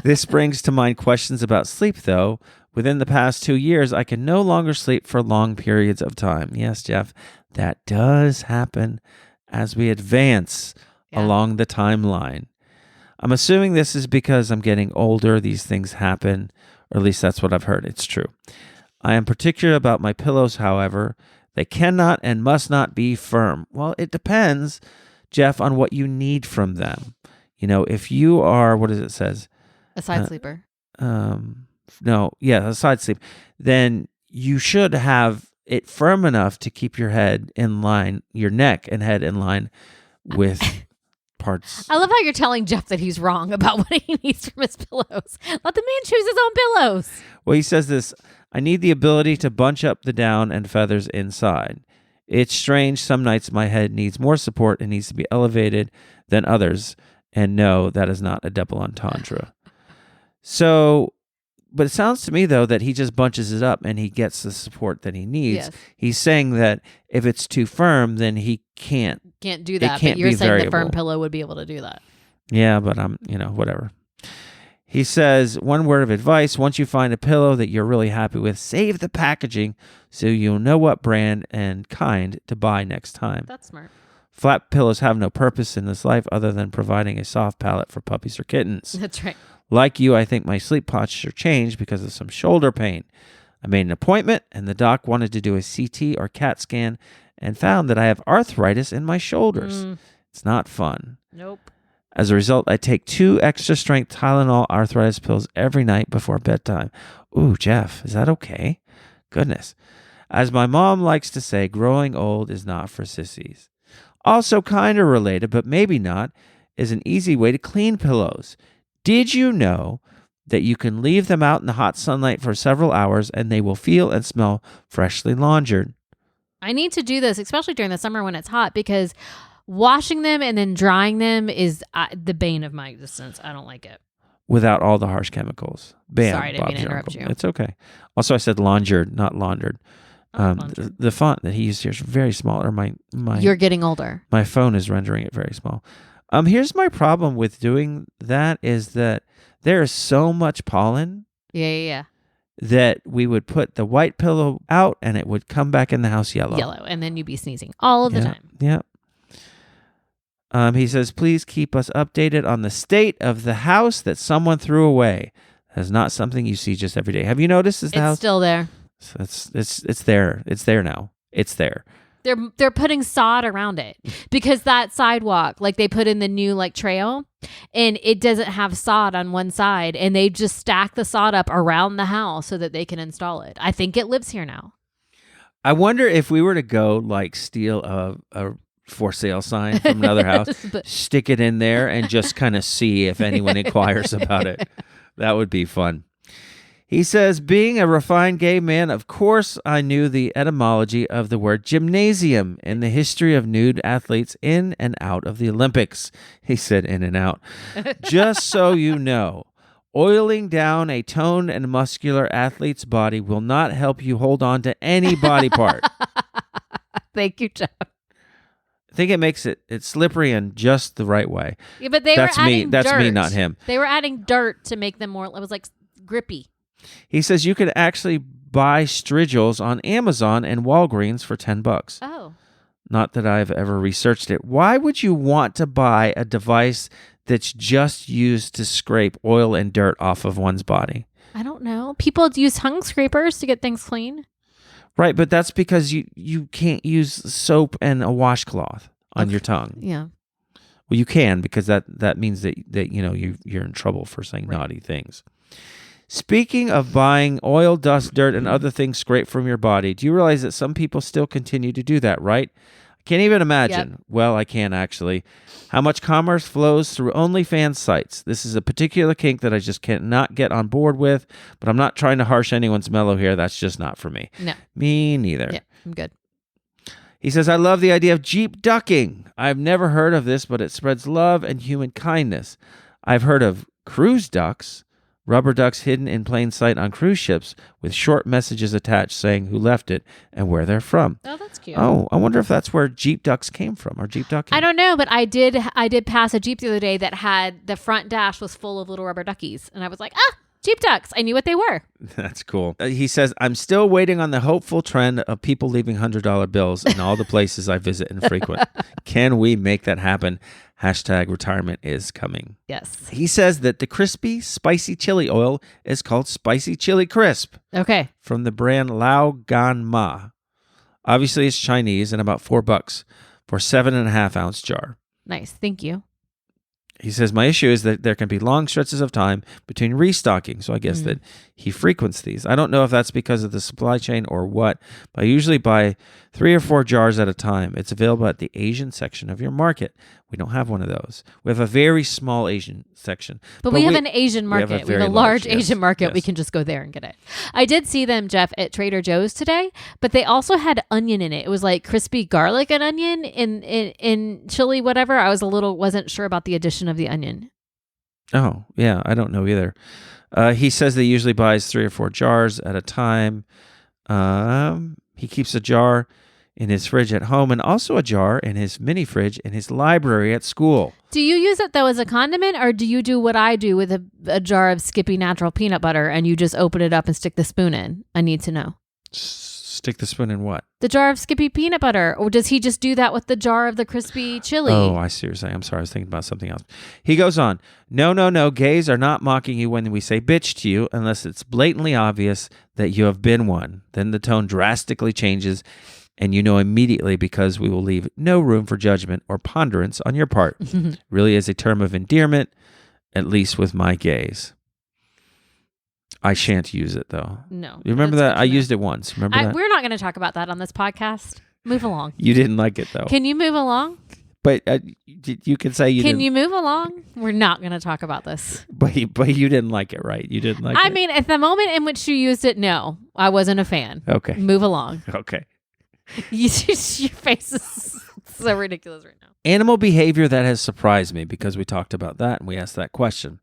This brings to mind questions about sleep, though. Within the past 2 years, I can no longer sleep for long periods of time. Yes, Jeff, that does happen as we advance along the timeline. I'm assuming this is because I'm getting older. These things happen, or at least that's what I've heard. It's true. I am particular about my pillows, however. They cannot and must not be firm. Well, it depends, Jeff, on what you need from them. You know, if you are, what does it says? A side sleeper. A side sleep. Then you should have it firm enough to keep your head in line, your neck and head in line with parts. I love how you're telling Jeff that he's wrong about what he needs from his pillows. Let the man choose his own pillows. Well, he says this, I need the ability to bunch up the down and feathers inside. It's strange. Some nights my head needs more support and needs to be elevated than others. And no, that is not a double entendre. So, but it sounds to me, though, that he just bunches it up and he gets the support that he needs. Yes. He's saying that if it's too firm, then he can't do that. But you're saying the firm pillow would be able to do that. Yeah, but whatever. He says, one word of advice, once you find a pillow that you're really happy with, save the packaging so you'll know what brand and kind to buy next time. That's smart. Flat pillows have no purpose in this life other than providing a soft pallet for puppies or kittens. That's right. Like you, I think my sleep posture changed because of some shoulder pain. I made an appointment, and the doc wanted to do a CT or CAT scan and found that I have arthritis in my shoulders. It's not fun. Nope. As a result, I take 2 extra strength Tylenol arthritis pills every night before bedtime. Ooh, Jeff, is that okay? Goodness. As my mom likes to say, growing old is not for sissies. Also kind of related, but maybe not, is an easy way to clean pillows. Did you know that you can leave them out in the hot sunlight for several hours and they will feel and smell freshly laundered? I need to do this, especially during the summer when it's hot, because washing them and then drying them is the bane of my existence. I don't like it. Without all the harsh chemicals. Bam. Sorry, I didn't mean to interrupt you. It's okay. Also, I said laundered, not laundered. The font that he used here is very small. Or my You're getting older. My phone is rendering it very small. Here's my problem with doing that is that there is so much pollen. Yeah. That we would put the white pillow out and it would come back in the house yellow. And then you'd be sneezing all of the time. Yeah. He says, please keep us updated on the state of the house that someone threw away. That is not something you see just every day. Have you noticed this house? It's still there. So it's there. It's there now. It's there. They're putting sod around it because that sidewalk, like they put in the new like trail, and it doesn't have sod on one side, and they just stack the sod up around the house so that they can install it. I think it lives here now. I wonder if we were to go like steal a for sale sign from another house, stick it in there, and just kind of see if anyone inquires about it. That would be fun. He says, being a refined gay man, of course I knew the etymology of the word gymnasium in the history of nude athletes in and out of the Olympics. He said in and out. Just so you know, oiling down a toned and muscular athlete's body will not help you hold on to any body part. Thank you, Jeff. I think it makes it's slippery in just the right way. Yeah, but that's were adding That's me, not him. They were adding dirt to make them more, it was like grippy. He says you could actually buy strigils on Amazon and Walgreens for $10. Oh. Not that I've ever researched it. Why would you want to buy a device that's just used to scrape oil and dirt off of one's body? I don't know. People use tongue scrapers to get things clean. Right, but that's because you can't use soap and a washcloth on your tongue. Yeah. Well, you can because that means that you know you're in trouble for saying naughty things. Speaking of buying oil, dust, dirt, and other things scraped from your body, do you realize that some people still continue to do that, right? I can't even imagine. Yep. Well, I can actually. How much commerce flows through OnlyFans sites. This is a particular kink that I just cannot get on board with, but I'm not trying to harsh anyone's mellow here. That's just not for me. No. Me neither. Yeah, I'm good. He says, I love the idea of Jeep ducking. I've never heard of this, but it spreads love and human kindness. I've heard of cruise ducks. Rubber ducks hidden in plain sight on cruise ships with short messages attached saying who left it and where they're from. Oh, that's cute. Oh, I wonder if that's where Jeep ducks came from or Jeep ducking. I don't know, but I did pass a Jeep the other day that had the front dash was full of little rubber duckies. And I was like, Jeep ducks. I knew what they were. That's cool. He says, I'm still waiting on the hopeful trend of people leaving $100 bills in all the places I visit and frequent. Can we make that happen? Hashtag retirement is coming. Yes. He says that the crispy, spicy chili oil is called Spicy Chili Crisp. Okay. From the brand Lao Gan Ma. Obviously, it's Chinese and about $4 for 7.5 ounce jar. Nice. Thank you. He says, my issue is that there can be long stretches of time between restocking. So I guess that he frequents these. I don't know if that's because of the supply chain or what, but I usually buy 3 or 4 jars at a time. It's available at the Asian section of your market. We don't have one of those. We have a very small Asian section. But we have an Asian market. We have a large Asian market. Yes. We can just go there and get it. I did see them, Jeff, at Trader Joe's today, but they also had onion in it. It was like crispy garlic and onion in chili, whatever. I wasn't sure about the addition of the onion. Oh, yeah. I don't know either. He says that he usually buys 3 or 4 jars at a time. He keeps a jar in his fridge at home and also a jar in his mini fridge in his library at school. Do you use it, though, as a condiment, or do you do what I do with a jar of Skippy natural peanut butter and you just open it up and stick the spoon in? I need to know. Stick the spoon in what? The jar of Skippy peanut butter. Or does he just do that with the jar of the crispy chili? Oh, I see what you're saying. I'm sorry. I was thinking about something else. He goes on. No. Gays are not mocking you when we say bitch to you unless it's blatantly obvious that you have been one. Then the tone drastically changes and you know immediately because we will leave no room for judgment or ponderance on your part. Really is a term of endearment, at least with my gays. I shan't use it, though. No. You remember that? I used it once. Remember that? We're not going to talk about that on this podcast. Move along. You didn't like it, though. Can you move along? But you can say you didn't. Can you move along? We're not going to talk about this. But you didn't like it, right? You didn't like it? I mean, at the moment in which you used it, no. I wasn't a fan. Okay. Move along. Okay. Your face is so ridiculous right now. Animal behavior that has surprised me, because we talked about that and we asked that question.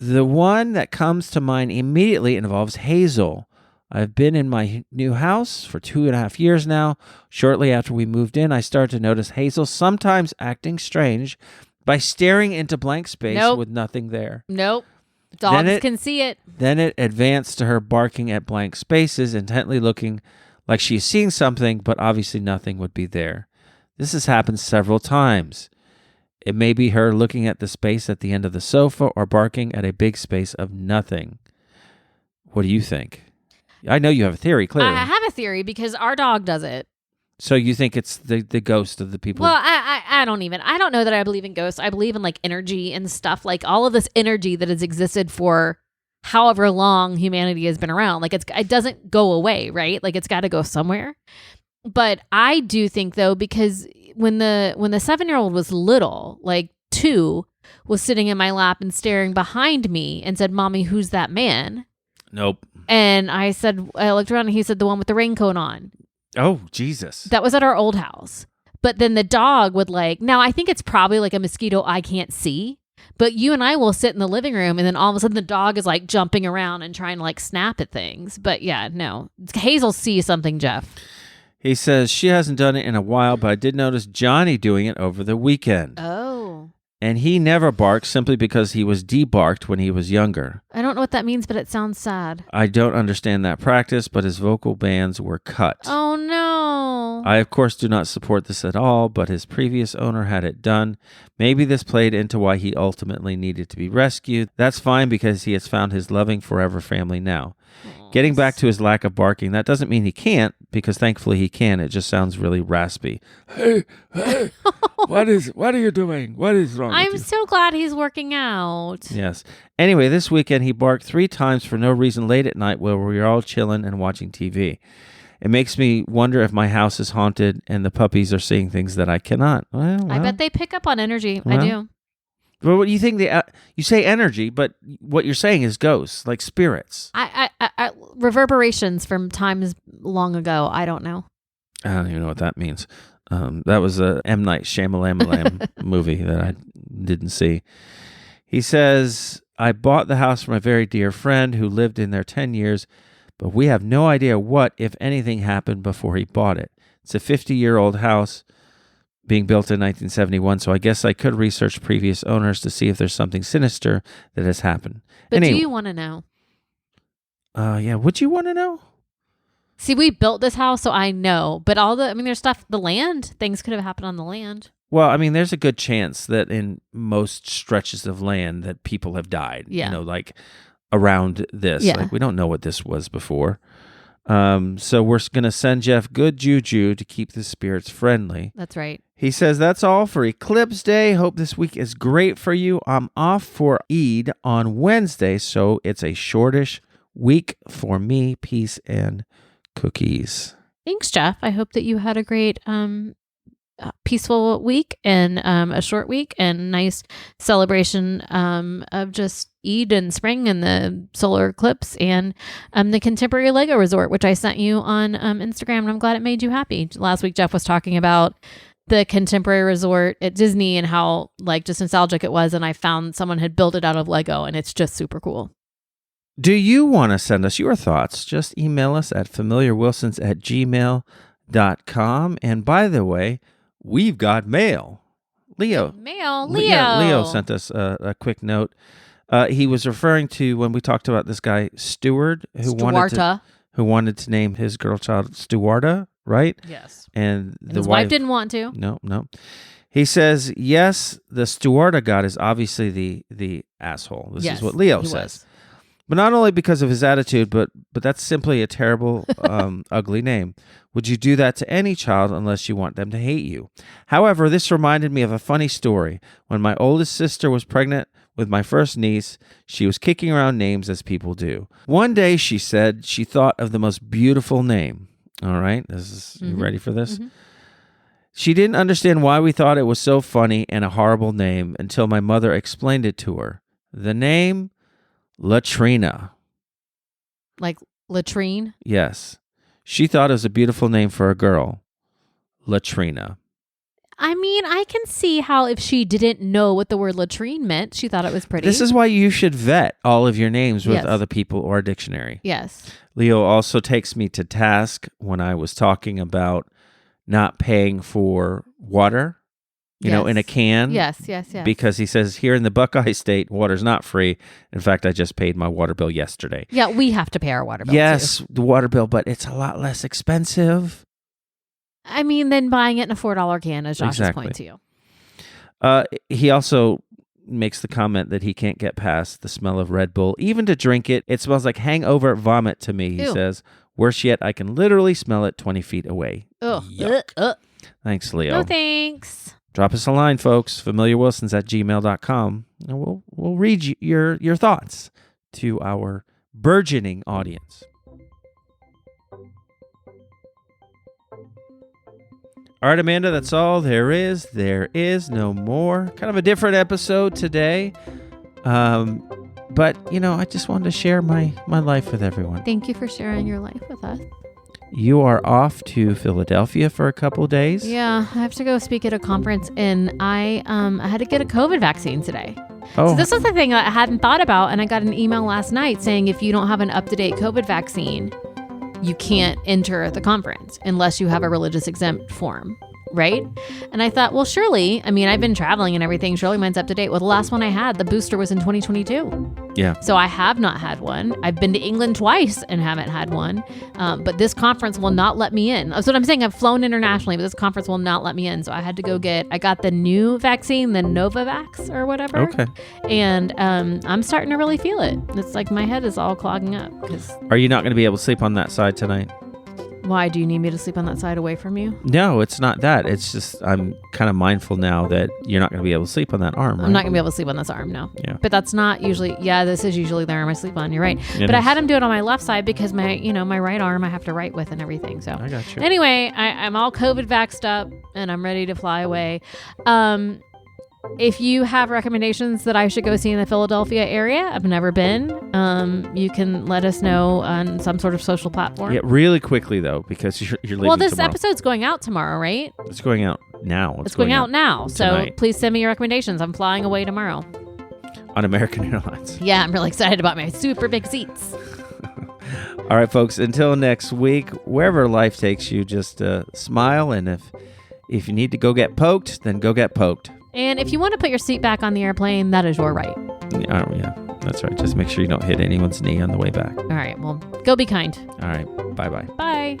The one that comes to mind immediately involves Hazel. I've been in my new house for 2.5 years now. Shortly after we moved in, I started to notice Hazel sometimes acting strange by staring into blank space with nothing there. Nope. Dogs can see it. Then it advanced to her barking at blank spaces, intently looking like she's seeing something, but obviously nothing would be there. This has happened several times. It may be her looking at the space at the end of the sofa or barking at a big space of nothing. What do you think? I know you have a theory, clearly. I have a theory because our dog does it. So you think it's the ghost of the people? Well, I don't know that I believe in ghosts. I believe in like energy and stuff, like all of this energy that has existed for however long humanity has been around. Like it doesn't go away, right? Like it's got to go somewhere. But I do think though, because when the 7-year-old was little, like 2, was sitting in my lap and staring behind me and said, "Mommy, who's that man?" Nope. And I looked around and he said, "The one with the raincoat on." Oh, Jesus. That was at our old house. But then the dog would now I think it's probably like a mosquito I can't see, but you and I will sit in the living room and then all of a sudden the dog is like jumping around and trying to like snap at things. But yeah, no. Hazel sees something, Jeff. He says she hasn't done it in a while, but I did notice Johnny doing it over the weekend. Oh. And he never barks simply because he was debarked when he was younger. I don't know what that means, but it sounds sad. I don't understand that practice, but his vocal bands were cut. Oh, no. I, of course, do not support this at all, but his previous owner had it done. Maybe this played into why he ultimately needed to be rescued. That's fine because he has found his loving forever family now. Getting back to his lack of barking, that doesn't mean he can't, because thankfully he can. It just sounds really raspy. Hey, what are you doing? What is wrong with you? I'm so glad he's working out. Yes. Anyway, this weekend he barked 3 times for no reason late at night while we were all chilling and watching TV. It makes me wonder if my house is haunted and the puppies are seeing things that I cannot. Well. I bet they pick up on energy. I do. Well, what do you think? You say energy, but what you're saying is ghosts, like spirits. I reverberations from times long ago. I don't know. I don't even know what that means. That was a M. Night Shyamalan movie that I didn't see. He says, I bought the house from a very dear friend who lived in there 10 years, but we have no idea what, if anything, happened before he bought it. It's a 50-year-old house being built in 1971, so I guess I could research previous owners to see if there's something sinister that has happened. But do you want to know? Yeah, would you want to know? See, we built this house, so I know. But there's stuff, the land, things could have happened on the land. Well, I mean, there's a good chance that in most stretches of land that people have died. Yeah. Like around this. Yeah. Like we don't know what this was before. So we're going to send Jeff good juju to keep the spirits friendly. That's right. He says, that's all for Eclipse Day. Hope this week is great for you. I'm off for Eid on Wednesday, so it's a shortish week for me. Peace and cookies. Thanks, Jeff. I hope that you had a great peaceful week and a short week and nice celebration of just Eid and spring and the solar eclipse and the Contemporary Lego Resort, which I sent you on Instagram, and I'm glad it made you happy. Last week, Jeff was talking about the Contemporary Resort at Disney and how like just nostalgic it was, and I found someone had built it out of Lego, and it's just super cool. Do you want to send us your thoughts? Just email us at familiarwilsons@gmail.com. And by the way, we've got mail. Leo sent us a quick note. He was referring to when we talked about this guy, Stewart, who who wanted to name his girl child Stuarda, right? Yes. And His wife didn't want to. No. He says, yes, the Stuarda god is obviously the asshole. This is what Leo says. Was. But not only because of his attitude, but that's simply a terrible, ugly name. Would you do that to any child unless you want them to hate you? However, this reminded me of a funny story. When my oldest sister was pregnant with my first niece, she was kicking around names as people do. One day, she said she thought of the most beautiful name. All right, you ready for this? Mm-hmm. She didn't understand why we thought it was so funny and a horrible name until my mother explained it to her. The name... Latrina. Like latrine? Yes. She thought it was a beautiful name for a girl. Latrina. I mean, I can see how if she didn't know what the word latrine meant, she thought it was pretty. This is why you should vet all of your names with other people or a dictionary. Yes. Leo also takes me to task when I was talking about not paying for water. You know, in a can. Yes. Because he says here in the Buckeye State, water's not free. In fact, I just paid my water bill yesterday. Yeah, we have to pay our water bill. Yes, the water bill, but it's a lot less expensive. I mean, than buying it in a $4 can, as Josh's point to you. He also makes the comment that he can't get past the smell of Red Bull. Even to drink it, it smells like hangover vomit to me, he says. Worse yet, I can literally smell it 20 feet away. Ugh. Thanks, Leo. No thanks. Drop us a line, folks. familiarwilsons@gmail.com. And we'll read your thoughts to our burgeoning audience. All right, Amanda, that's all there is. There is no more. Kind of a different episode today. But, I just wanted to share my life with everyone. Thank you for sharing your life with us. You are off to Philadelphia for a couple of days. Yeah, I have to go speak at a conference, and I had to get a COVID vaccine today. Oh. So this was the thing that I hadn't thought about, and I got an email last night saying if you don't have an up-to-date COVID vaccine, you can't enter the conference unless you have a religious exempt form. Right? And I thought, well, surely, I mean, I've been traveling and everything. Surely mine's up to date. Well, the last one I had, the booster was in 2022. Yeah. So I have not had one. I've been to England twice and haven't had one. But this conference will not let me in. That's what I'm saying. I've flown internationally, but this conference will not let me in. So I had to go I got the new vaccine, the Novavax or whatever. Okay. And I'm starting to really feel it. It's like my head is all clogging up. Are you not going to be able to sleep on that side tonight? Why do you need me to sleep on that side away from you? No, it's not that. It's just I'm kind of mindful now that you're not going to be able to sleep on that arm. Right? I'm not going to be able to sleep on this arm, no. Yeah. But that's not usually, this is usually the arm I sleep on. You're right. But I had him do it on my left side because my right arm I have to write with and everything. So I got you. Anyway, I'm all COVID vaxxed up and I'm ready to fly away. If you have recommendations that I should go see in the Philadelphia area, I've never been, you can let us know on some sort of social platform. Yeah, really quickly, though, because you're leaving Well, this tomorrow. episode's going out tomorrow, right? It's going out now. It's going out now. Tonight. So please send me your recommendations. I'm flying away tomorrow. On American Airlines. Yeah, I'm really excited about my super big seats. All right, folks, until next week, wherever life takes you, just smile. And if you need to go get poked, then go get poked. And if you want to put your seat back on the airplane, that is your right. Yeah, that's right. Just make sure you don't hit anyone's knee on the way back. All right. Well, go be kind. All right. Bye-bye. Bye.